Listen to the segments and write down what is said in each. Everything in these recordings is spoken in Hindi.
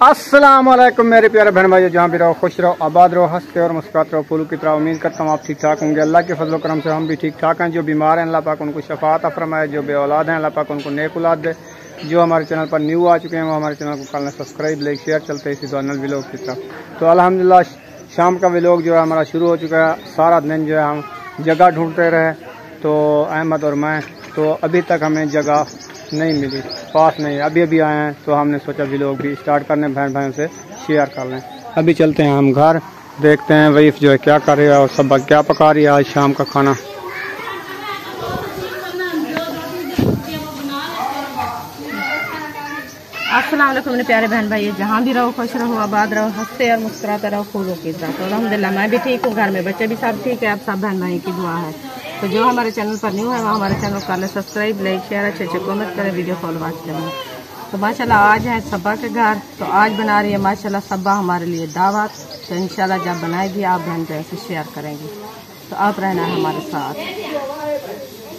अस्सलाम वालेकुम मेरे प्यारे बहन भाई, जहाँ भी रहो खुश रहो, आबाद रहो, हंसते और मुस्कुराते रहो फूलों की तरह। उम्मीद करता हूँ आप ठीक ठाक होंगे। अल्लाह के फजल करम से हम भी ठीक ठाक हैं। जो बीमार हैं अल्लाह पाक उनको शफात फरमाए, जो बे औलाद हैं अल्लाह पाक उनको नेक औलाद दे। जो हमारे चैनल पर न्यू आ चुके हैं वो हमारे चैनल को कर लें सब्सक्राइब, लाइक शेयर। चलते इसी दोनों व्लॉग की तरफ। तो अल्हम्दुलिल्लाह शाम का व्लॉग जो है हमारा शुरू हो चुका है। सारा दिन जो है हम जगह ढूंढते रहे, तो अहमद और मैं, तो अभी तक हमें जगह नहीं मिली, पास नहीं। अभी आए हैं तो हमने सोचा व्लॉग भी स्टार्ट करने, बहन भाइयों से शेयर कर लें। अभी चलते हैं हम घर, देखते हैं वईफ जो है क्या कर रही है और सब क्या पका रही है आज शाम का खाना। अस्सलाम वालेकुम मेरे प्यारे बहन भाई, जहाँ भी रहो खुश रहो, आबाद रहो, हंसते और मुस्कुराते रहो फूलों की तरह। तो अल्हम्दुलिल्लाह मैं भी ठीक हूँ, घर में बच्चे भी सब ठीक है। आप सब बहन भाई की दुआ है। तो जो हमारे चैनल पर न्यू है वो हमारे चैनल को कर ले सब्सक्राइब, लाइक शेयर, अच्छे कमेंट करें, वीडियो फॉलो वॉच करें। तो माशाल्लाह आज है सब्बा के घर, तो आज बना रही है माशाल्लाह सब्बा हमारे लिए दावत। तो इंशाल्लाह जब बनाएगी आप बहन भाई से शेयर करेंगी, तो आप रहना है हमारे साथ।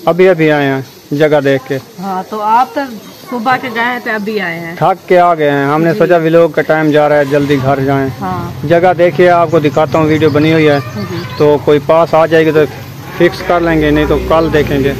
अभी आए हैं जगह देख के। हाँ, तो आप तो सुबह के गए हैं तो अभी आए हैं, थक के आ गए हैं। हमने सोचा व्लॉग का टाइम जा रहा है, जल्दी घर जाएं। हाँ। जगह देखिए, आपको दिखाता हूँ, वीडियो बनी हुई है। तो कोई पास आ जाएगी तो फिक्स कर लेंगे, नहीं तो कल देखेंगे।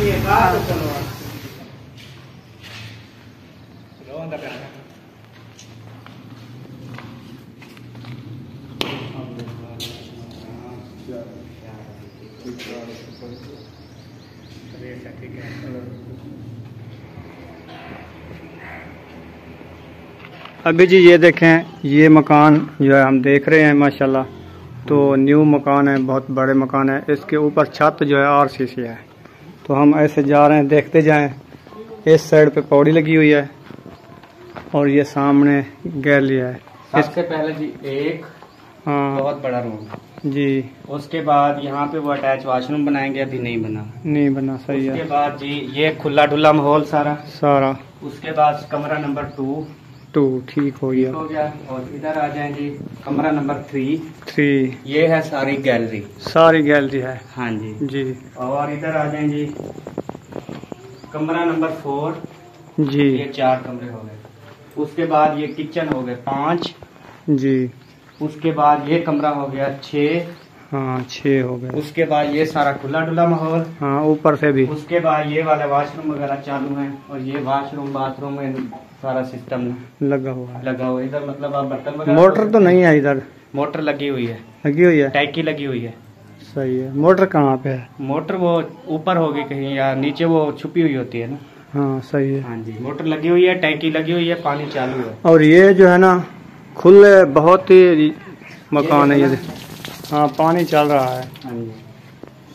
अभी जी ये देखें, ये मकान जो है हम देख रहे हैं माशाल्लाह, तो न्यू मकान है, बहुत बड़े मकान है। इसके ऊपर छत जो है RCC है। तो हम ऐसे जा रहे हैं, देखते जाएं। इस साइड पे पौड़ी लगी हुई है और ये सामने गैलरी है। सबसे पहले जी एक बहुत बड़ा रूम जी, उसके बाद यहाँ पे वो अटैच वॉशरूम बनाएंगे, अभी नहीं बना सही है। उसके बाद जी ये खुला डुला माहौल सारा। उसके बाद कमरा नंबर 2 ठीक हो गया। और इधर आ जाएंगे कमरा नंबर 3। ये है सारी गैलरी है। हाँ जी। और इधर आ जाएंगे कमरा नंबर 4 जी। ये 4 कमरे हो गए। उसके बाद ये किचन हो गए 5 जी। उसके बाद ये कमरा हो गया 6। हाँ 6 हो गए। उसके बाद ये सारा खुला डुला माहौल, हाँ ऊपर से भी। उसके बाद ये वाले वॉशरूम वगैरह चालू हैं, और ये वॉशरूम बाथरूम में सारा सिस्टम लगा हुआ है। इधर मतलब आप बर्तन वगैरह, मोटर तो नहीं है इधर? मोटर लगी हुई है, टैंकी लगी हुई है। सही है। मोटर कहाँ पे है? मोटर वो ऊपर होगी कहीं, या नीचे वो छुपी हुई होती है ना। हाँ सही है। हाँ जी, मोटर लगी हुई है, टैंकी लगी हुई है, पानी चालू है। और ये जो है ना खुले बहुत ही मकान है ये। हाँ पानी चल रहा है। हाँ जी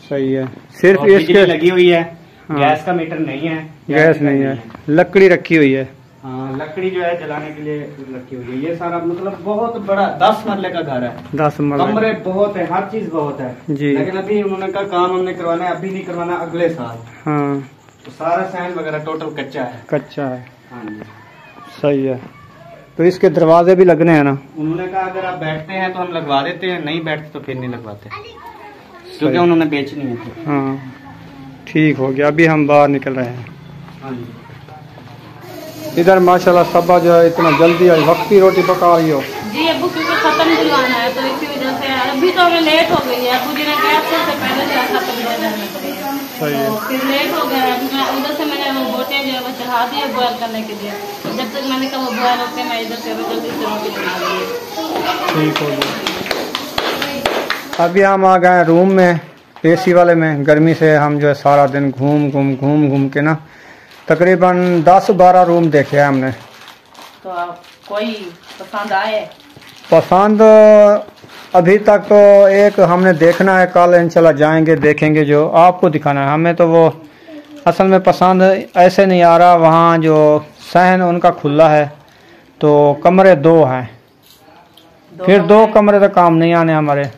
सही है। सिर्फ इसके लगी हुई है। हाँ। गैस का मीटर नहीं है, गैस नहीं है। लकड़ी रखी हुई है। हाँ लकड़ी जो है जलाने के लिए रखी हुई है। ये सारा मतलब बहुत बड़ा 10 मरले का घर है। 10 मरले, कमरे बहुत है, हर चीज बहुत है जी। लेकिन अभी उन्होंने कहा काम हमने करवाना है, अभी नहीं करवाना, अगले साल। हाँ तो सारा सैन वगैरह टोटल कच्चा है। हाँ जी सही है। तो इसके दरवाजे भी लगने हैं ना? उन्होंने कहा अगर आप बैठते हैं तो हम लगवा देते हैं, नहीं बैठते तो फिर नहीं लगवाते, क्योंकि उन्होंने बेचनी है। हाँ ठीक हो गया। अभी हम बाहर निकल रहे हैं। हाँ जी। इधर माशाल्लाह सब्बा जो है इतना जल्दी आई, वक्ती रोटी पका रही हो जी। अबू क्योंकि खत्म दिलवाना है तो इसी वजह से अभी तो हमें लेट हो गई है। अबू जी ने कहा से पहले से खत्म दिलवाना पड़ेगा, तो फिर लेट हो गया। उधर से मैंने वो बोटे जो है वो चढ़ा दिए बॉयल करने के लिए। जब तक मैंने कहा वो बॉयल होते मैं इधर से जल्दी से रोटी बना दी। ठीक हो गया। अभी हम आ गए रूम में, AC वाले में। गर्मी से हम जो है सारा दिन घूम के ना तकरीबन 10-12 रूम देखे हैं हमने। तो कोई पसंद आए? पसंद अभी तक तो एक हमने देखना है, कल इंशाल्लाह जाएंगे देखेंगे, जो आपको दिखाना है। हमें तो वो असल में पसंद ऐसे नहीं आ रहा। वहाँ जो सहन उनका खुला है, तो कमरे 2 हैं, फिर 2 कमरे तो काम नहीं आने हमारे।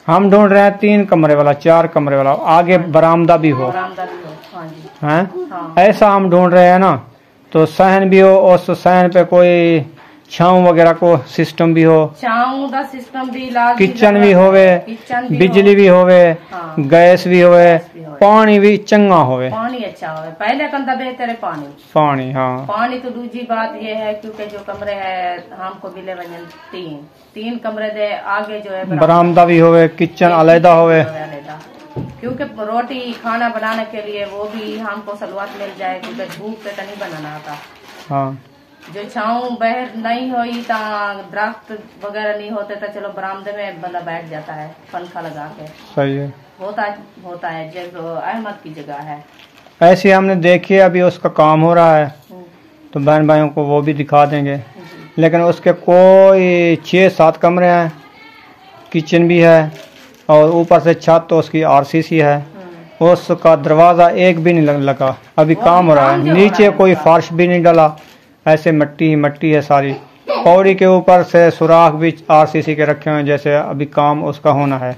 हम ढूंढ रहे हैं 3 कमरे वाला, 4 कमरे वाला, आगे बरामदा भी हो। हैं? हाँ। ऐसा हम ढूंढ रहे हैं ना, तो सहन भी हो और सहन पे कोई छाँव वगैरह को सिस्टम भी हो, छाँव दा सिस्टम भी, किचन भी होवे, बिजली भी होवे, गैस भी होवे, हो, पानी भी चंगा होवे, पानी अच्छा होवे। पहले कंधा बेहतर है पानी। हाँ पानी तो दूसरी बात ये है क्योंकि जो कमरे है हमको मिले वजन तीन कमरे दे आगे जो है बरामदा भी होवे, किचन अलहदा होवे, क्योंकि रोटी खाना बनाने के लिए वो भी हमको सलवात मिल जाए क्योंकि धूप पे तो नहीं बनाना आता। हाँ जो छाँव बहर नहीं हुई ता दरख्त वगैरह नहीं होते तो चलो बरामदे में बंदा बैठ जाता है पंखा लगा के। सही है, होता है जब अहमद की जगह है ऐसे हमने देखी, अभी उसका काम हो रहा है तो बहन भाइयों को वो भी दिखा देंगे। लेकिन उसके कोई 6-7 कमरे हैं, किचन भी है और ऊपर से छत तो उसकी RCC है, उसका दरवाज़ा एक भी नहीं लगा, अभी काम हो रहा है। नीचे कोई फर्श भी नहीं डाला, ऐसे मट्टी ही मट्टी है सारी। पौड़ी के ऊपर से सुराख भी RCC के रखे हुए हैं, जैसे अभी काम उसका होना है।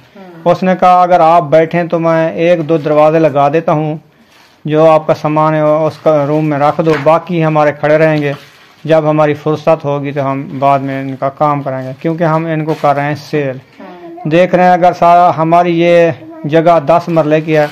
उसने कहा अगर आप बैठें तो मैं 1-2 दरवाजे लगा देता हूँ, जो आपका सामान है उसका रूम में रख दो, बाकी हमारे खड़े रहेंगे, जब हमारी फुर्सत होगी तो हम बाद में इनका काम करेंगे, क्योंकि हम इनको कर रहे हैं सेल। देख रहे हैं अगर सारा हमारी ये जगह 10 मरले की है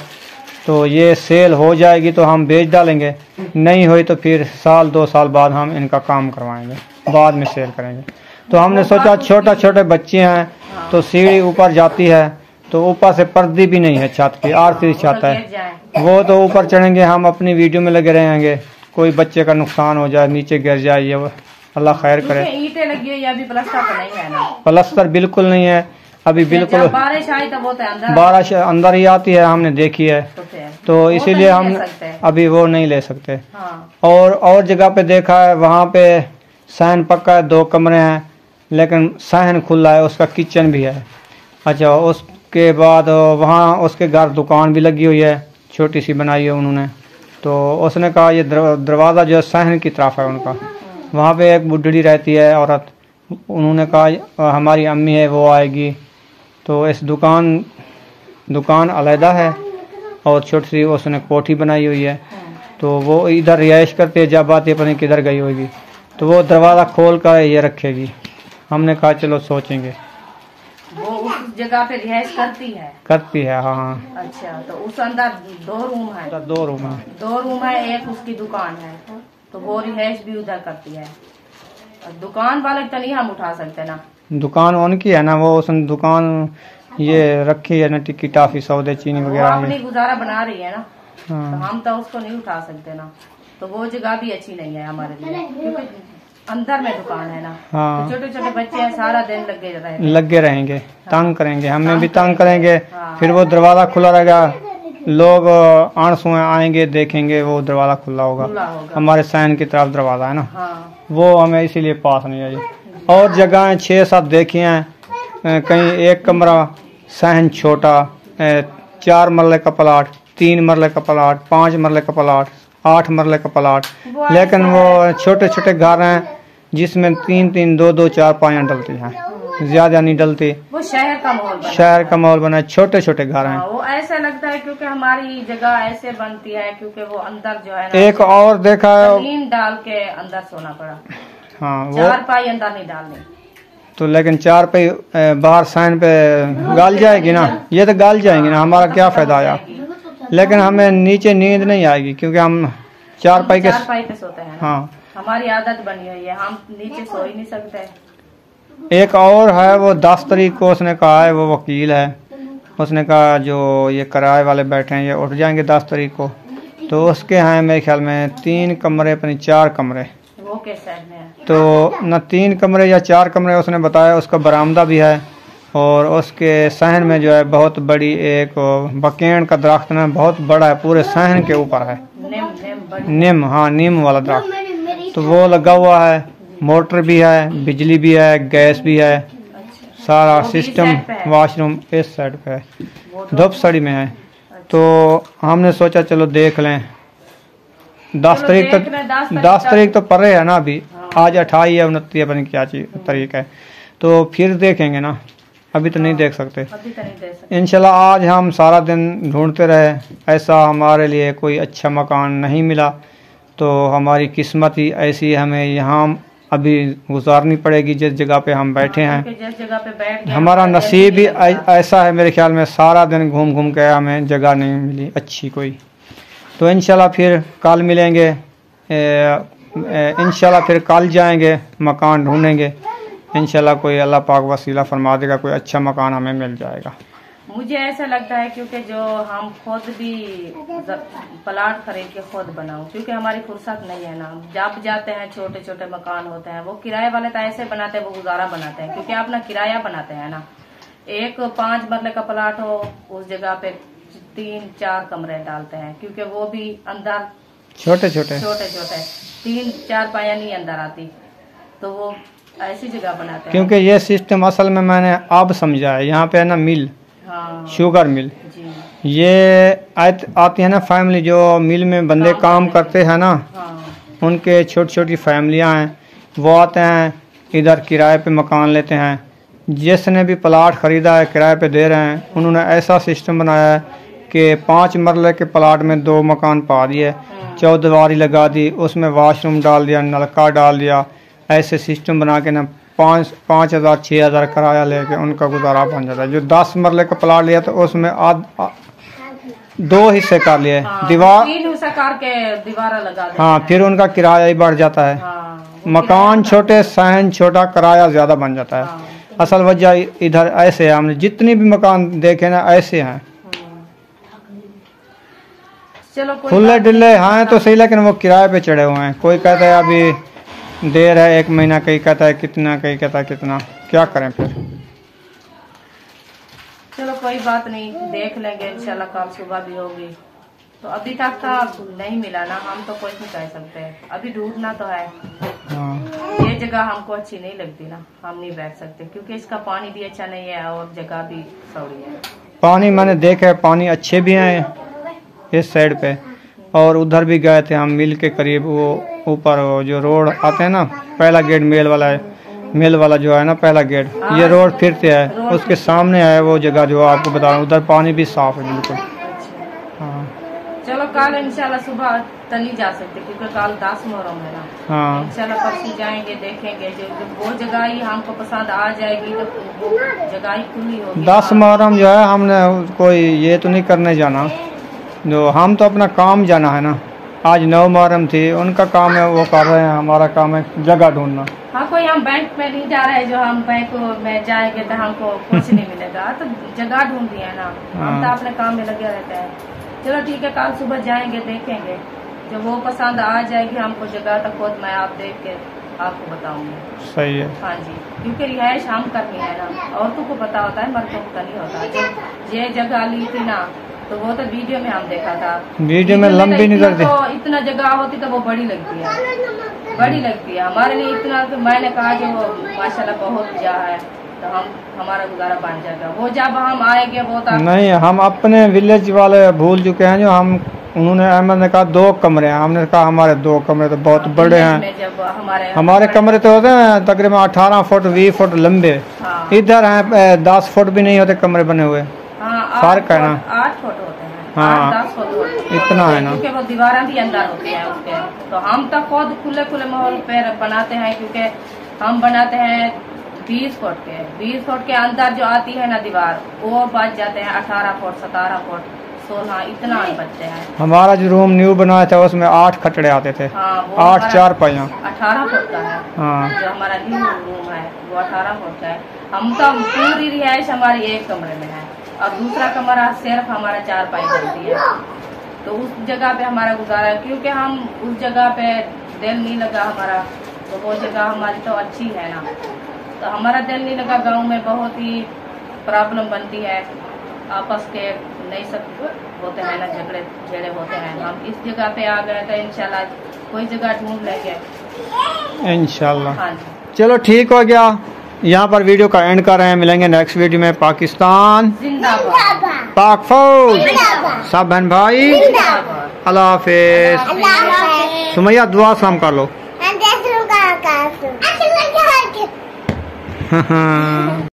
तो ये सेल हो जाएगी तो हम बेच डालेंगे, नहीं हुई तो फिर 1-2 साल बाद हम इनका काम करवाएंगे, बाद में सेल करेंगे। तो हमने सोचा छोटे बच्चे हैं तो सीढ़ी ऊपर जाती है तो ऊपर से पर्दी भी नहीं है छत की, RCC छत है, वो तो ऊपर चढ़ेंगे, हम अपनी वीडियो में लगे रहेंगे, कोई बच्चे का नुकसान हो जाए, नीचे गिर जाए, ये अल्लाह खैर करे। ईंटें लगी हुई है, अभी प्लास्टर तो नहीं है ना? प्लास्टर बिल्कुल नहीं है अभी, बिल्कुल बारिश आई तो वो बारिश अंदर ही आती है, हमने देखी है, तो इसीलिए हम अभी वो नहीं ले सकते। और जगह पे देखा है, वहाँ पे सहन पक्का है, 2 कमरे हैं, लेकिन सहन खुला है, उसका किचन भी है। अच्छा, उसके बाद वहाँ उसके घर दुकान भी लगी हुई है, छोटी सी बनाई है उन्होंने। तो उसने कहा ये दरवाज़ा जो है सहन की तरफ है उनका, वहाँ पे एक बुढ़ड़ी रहती है औरत, उन्होंने कहा हमारी अम्मी है वो आएगी, तो इस दुकान अलहदा है और छोटी सी उसने कोठी बनाई हुई है, तो वो इधर रिहाइश करती है, जब आती है पता नहीं किधर गई होगी, तो वो दरवाज़ा खोल कर ये रखेगी। हमने कहा चलो सोचेंगे। वो उस जगह पे रिहाइश करती है। हाँ। अच्छा, तो उस अंदर 2 रूम है? 2 रूम है, एक उसकी दुकान है, तो वो रिहाइश भी उधर करती है। दुकान वाले तो नहीं हम उठा सकते ना? दुकान उनकी है ना, वो उसने दुकान ये रखी है ना, टिक्की टाफी सौदे चीनी वगैरह, अपनी गुजारा बना रही है ना। हाँ। तो हम तो उसको नहीं उठा सकते ना, तो वो जगह भी अच्छी नहीं है हमारे लिए, क्योंकि अंदर में दुकान है ना। हाँ। तो छोटे बच्चे हैं, सारा दिन लगे रहेंगे, तंग करेंगे, हमें भी तंग करेंगे। हाँ। फिर वो दरवाजा खुला रहेगा, लोग आंसू आएंगे, देखेंगे वो दरवाजा खुला होगा। हमारे सहन की तरफ दरवाजा है ना। हाँ। वो हमें इसीलिए पास नहीं आई। और जगह 6-7 देखी हैं, कहीं 1 कमरा सहन छोटा, 4 मरले का प्लाट, 3 मरले का प्लाट, 5 मरले का प्लाट, 8 मरले का प्लाट, लेकिन वो छोटे घर हैं जिसमें 3-3, 2-2, 4-5 डलती हैं, ज्यादा नहीं डलती। वो शहर का माहौल बना है, छोटे घर हैं। वो ऐसा लगता है क्योंकि हमारी जगह ऐसे बनती है, क्योंकि वो अंदर जो है ना, एक और देखा है डाल के अंदर सोना पड़ा। हाँ, वो 4 पाई अंदर नहीं डालने, तो लेकिन 4 पाई बाहर सहन पे गाल जाएगी ना, ये तो गाल जाएंगी ना, हमारा क्या फायदा आया। लेकिन हमें नीचे नींद नहीं आएगी क्योंकि हम 4 पाई पे सोते हैं। हाँ, हमारी आदत बनी हुई है, हम नीचे सो ही नहीं सकते। एक और है, वो 10 तारीख को उसने कहा है, वो वकील है, उसने कहा जो ये किराए वाले बैठे हैं ये उठ जाएंगे 10 तारीख को, तो उसके हैं मेरे ख्याल में 3 कमरे अपने 4 कमरे। वो कैसा है? तो न 3 कमरे या 4 कमरे उसने बताया, उसका बरामदा भी है, और उसके सहन में जो है बहुत बड़ी एक बकेन का दरख्त ना, बहुत बड़ा है, पूरे सहन के ऊपर है, नीम। हाँ, नीम वाला दरख्त, तो वो लगा हुआ है, मोटर भी है, बिजली भी है, गैस भी है, सारा सिस्टम। वॉशरूम इस साइड पे है, धूपसड़ी में है। तो हमने सोचा चलो देख लें, 10 तारीख तो परे है ना अभी, आज 28 है, 29 है, पता क्या चीज तारीख है, तो फिर देखेंगे ना, अभी तो नहीं देख सकते। इंशाल्लाह आज हम सारा दिन ढूंढते रहे, ऐसा हमारे लिए कोई अच्छा मकान नहीं मिला, तो हमारी किस्मत ही ऐसी, हमें यहाँ अभी गुजारनी पड़ेगी जिस जगह पे हम बैठे हैं। जिस जगह पे बैठ गए हमारा नसीब ही ऐसा है मेरे ख्याल में, सारा दिन घूम घूम के हमें जगह नहीं मिली अच्छी कोई। तो इंशाल्लाह फिर कल मिलेंगे, इंशाल्लाह फिर कल जाएंगे, मकान ढूंढेंगे इंशाल्लाह, कोई अल्लाह पाक वसीला फरमा देगा, कोई अच्छा मकान हमें मिल जाएगा। मुझे ऐसा लगता है क्योंकि जो हम खुद भी प्लाट खरीद के खुद बनाऊं, क्योंकि हमारी फुर्सत नहीं है ना। जब जाते हैं छोटे छोटे मकान होते हैं, वो किराए वाले तो ऐसे बनाते हैं, वो गुजारा बनाते हैं, क्योंकि अपना किराया बनाते हैं ना। एक 5 मरले का प्लाट हो, उस जगह पे 3-4 कमरे डालते हैं, क्योंकि वो भी अंदर छोटे छोटे 3-4 पाया नहीं अंदर आती, तो वो ऐसी जगह बनाते हैं। क्योंकि ये सिस्टम असल में मैंने अब समझा है। यहाँ पे है ना मिल, हाँ, शुगर मिल, ये आती है ना फैमिली, जो मिल में बंदे काम करते हैं ना, हाँ, उनके छोटी छोटी फैमिलियाँ हैं, वो आते हैं इधर किराए पे मकान लेते हैं। जिसने भी प्लाट ख़रीदा है किराए पे दे रहे हैं, उन्होंने ऐसा सिस्टम बनाया है कि 5 मरले के प्लाट में 2 मकान पा दिए, चौदीवारी लगा दी, उसमें वाशरूम डाल दिया, नलका डाल दिया, ऐसे सिस्टम बना के ना 5,000-6,000 किराया लेके उनका गुजारा बन जाता है। जो 10 मरले का प्लाट लिया तो उसमें 2 हिस्से कर लिए, हाँ, दीवार 3 हिस्सा करके दीवार लगा देते हाँ, फिर उनका किराया ही बढ़ जाता है। हाँ, मकान छोटे, सहन छोटा, किराया ज्यादा बन जाता है। हाँ, असल वजह इधर ऐसे है, हमने जितने भी मकान देखे ना ऐसे हैं, चलो खुले डिल्ले हैं तो सही, लेकिन वो किराए पे चढ़े हुए हैं। कोई कहता है अभी देर है 1 महीना, कहीं कहता है कितना, कहीं कहता है कितना, क्या करें फिर। चलो कोई बात नहीं, देख लेंगे इंशाल्लाह, कल सुबह भी होगी। तो अभी तक तो नहीं मिला ना, हम तो कुछ नहीं कह सकते, अभी ढूंढना तो है। हाँ। ये जगह हमको अच्छी नहीं लगती ना, हम नहीं बैठ सकते, क्योंकि इसका पानी भी अच्छा नहीं है और जगह भी सौड़ी है। पानी मैंने देखा है, पानी अच्छे भी हैं इस साइड पे, और उधर भी गए थे हम मिल के करीब, वो ऊपर जो रोड आते हैं ना, पहला गेट मेल वाला है, मेल वाला जो है ना पहला गेट, ये रोड फिरते है, उसके सामने है वो जगह जो आपको बता रहा हूँ, उधर पानी भी साफ है बिल्कुल। हाँ, चलो कल इंशाल्लाह सुबह तो नहीं जा सकते, क्योंकि कल 10 मुहर्रम है ना। हाँ, इंशाल्लाह परसों जाएंगे, देखेंगे, जो वो जगह ही हमको पसंद आ जाएगी तो वो जगह ही खुली होगी। 10 मुहर्रम जो है, हमने कोई ये तो नहीं करने जाना, जो हम तो अपना काम जाना है ना। आज 9 मुहर्रम थी, उनका काम है वो कर रहे हैं, हमारा काम है जगह ढूंढना। हाँ, कोई हम बैंक में नहीं जा रहे हैं, जो हम बैंक में जाएंगे तो हमको कुछ नहीं मिलेगा, तो जगह ढूंढ दिया है ना, हम तो अपने काम में लगे रहते हैं। चलो ठीक है, कल सुबह जाएंगे, देखेंगे, जो वो पसंद आ जाएगी हमको जगह, तो खुद मैं आप देख के आपको बताऊंगी। सही है। हाँ जी, क्योंकि रिहाइश हम करनी है ना, औरतों को पता होता है, मर्दों को नहीं होता। जो ये जगह ली थी ना, तो वो तो वीडियो में हम देखा था, वीडियो में लंबी नहीं करती, तो इतना जगह होती तो वो बड़ी लगती है, बड़ी लगती है हमारे लिए इतना। तो मैंने कहा कि वो माशाल्लाह बहुत जगह है, तो हमारा गुजारा बन जाएगा। वो जब हम आएंगे वो तो नहीं, हम अपने विलेज वाले भूल चुके हैं। जो हम उन्होंने अहमद ने कहा 2 कमरे हैं, हमने कहा हमारे 2 कमरे तो बहुत बड़े हैं। जब हमारे कमरे तो होते हैं तकरीबन 18 फुट 20 फुट लंबे, हाँ, इधर हैं 10 फुट भी नहीं होते कमरे बने हुए। हाँ, फर्क है ना, 8 फुट होते हैं, हाँ, 10 फुट होते हैं, इतना है ना, क्योंकि वो दीवारें भी अंदर होती हैं उसके। तो हम तो खुद खुले खुले माहौल पे बनाते हैं, क्योंकि हम बनाते हैं 20 फुट के, 20 फुट के अंदर जो आती है ना दीवार, वो बच जाते हैं 18 फुट 17 फुट 16, इतना बचते हैं। हमारा जो रूम न्यू बनाया था उसमें 8 खटड़े आते थे, हाँ, 8 4 पहिया 18 फुट का है। हाँ, जो हमारा न्यू रूम है वो 18 फुट का है। हम तो पूरी रिहाइश हमारी एक कमरे में है, और दूसरा कमरा सिर्फ हमारा 4 पाई बनती है। तो उस जगह पे हमारा गुजारा है, क्योंकि हम उस जगह पे दिल नहीं लगा हमारा, तो वो जगह हमारी तो अच्छी है ना, तो हमारा दिल नहीं लगा। गांव में बहुत ही प्रॉब्लम बनती है, आपस के नहीं सब होते हैं ना, झगड़े झेड़े होते हैं। हम इस जगह पे आ गए तो इंशाल्लाह कोई जगह ढूंढ लेंगे इंशाल्लाह। हाँ जी, चलो ठीक हो गया, यहाँ पर वीडियो का एंड कर रहे हैं। मिलेंगे नेक्स्ट वीडियो में। पाकिस्तान जिंदाबाद, पाक फौज, सब बहन भाई, अल्लाह हाफिज। सुमैया दुआ सलाम कर लो।